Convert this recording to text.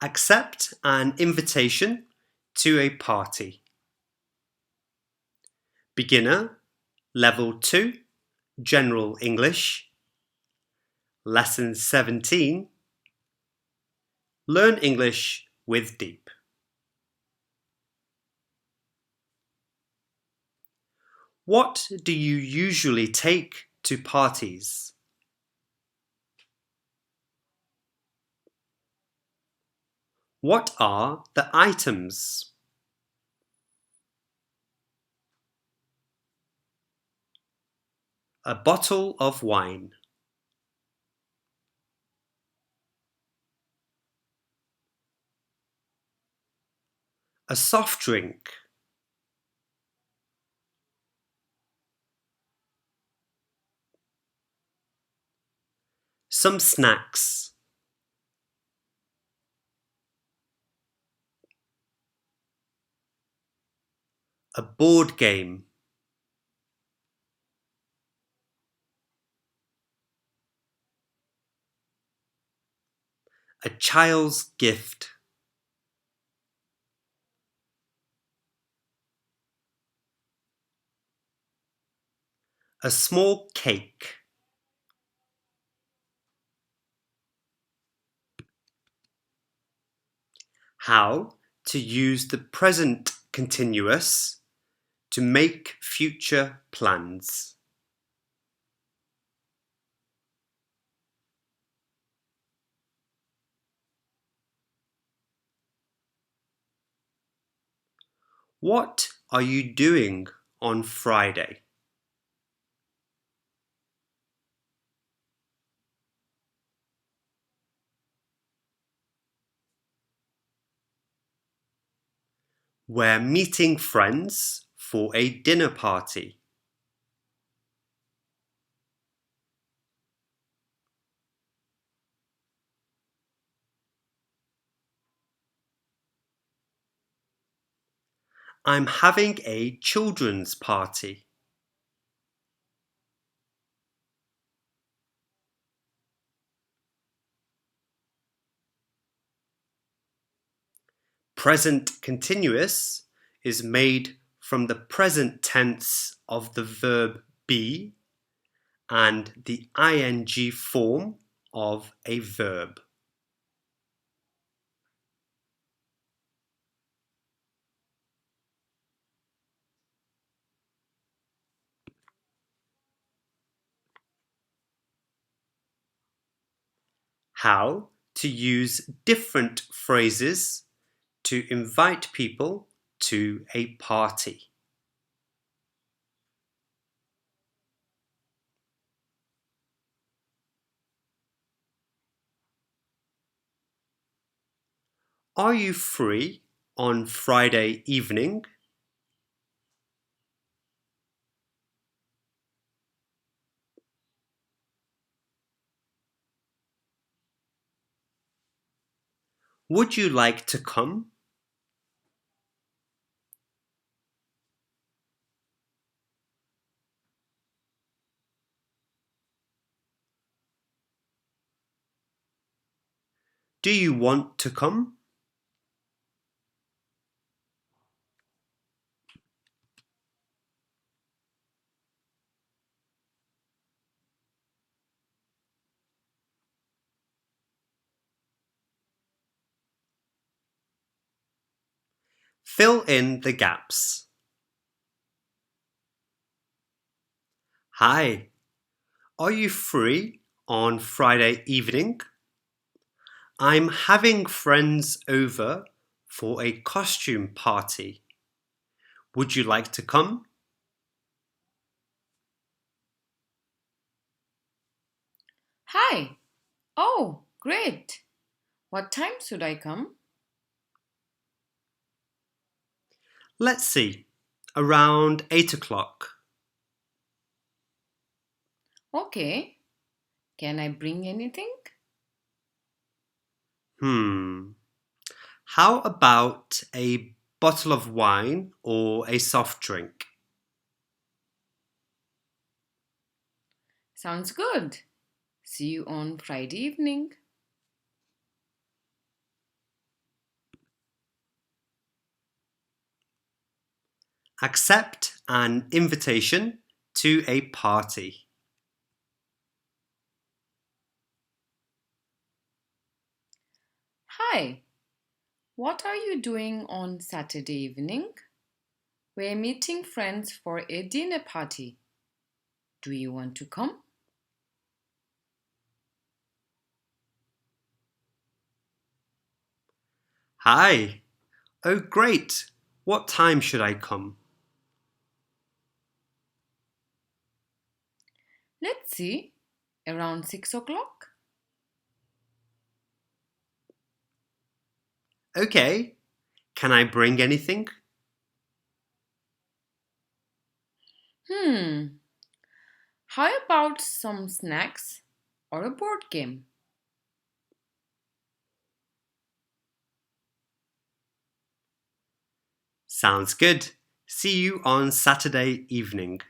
Accept an invitation to a party. Beginner, Level 2, General English. Lesson 17. Learn English with Deep. What do you usually take to parties? What are the items? A bottle of wine. A soft drink. Some snacks. A board game. A child's gift. A small cake. How to use the present continuous to make future plans. What are you doing on Friday? We're meeting friends for a dinner party. I'm having a children's party. Present continuous is made from the present tense of the verb be and the ing form of a verb. How to use different phrases to invite people to a party. Are you free on Friday evening? Would you like to come? Do you want to come? Fill in the gaps. Hi, are you free on Friday evening? I'm having friends over for a costume party. Would you like to come? Hi. Oh, great. What time should I come? Let's see, around 8 o'clock. Okay. Can I bring anything? Hmm. How about a bottle of wine or a soft drink? Sounds good. See you on Friday evening. Accept an invitation to a party. Hi, what are you doing on Saturday evening? We're meeting friends for a dinner party. Do you want to come? Hi. Oh, great. What time should I come? Let's see, around 6 o'clock? Okay. Can I bring anything? Hmm, how about some snacks or a board game? Sounds good. See you on Saturday evening.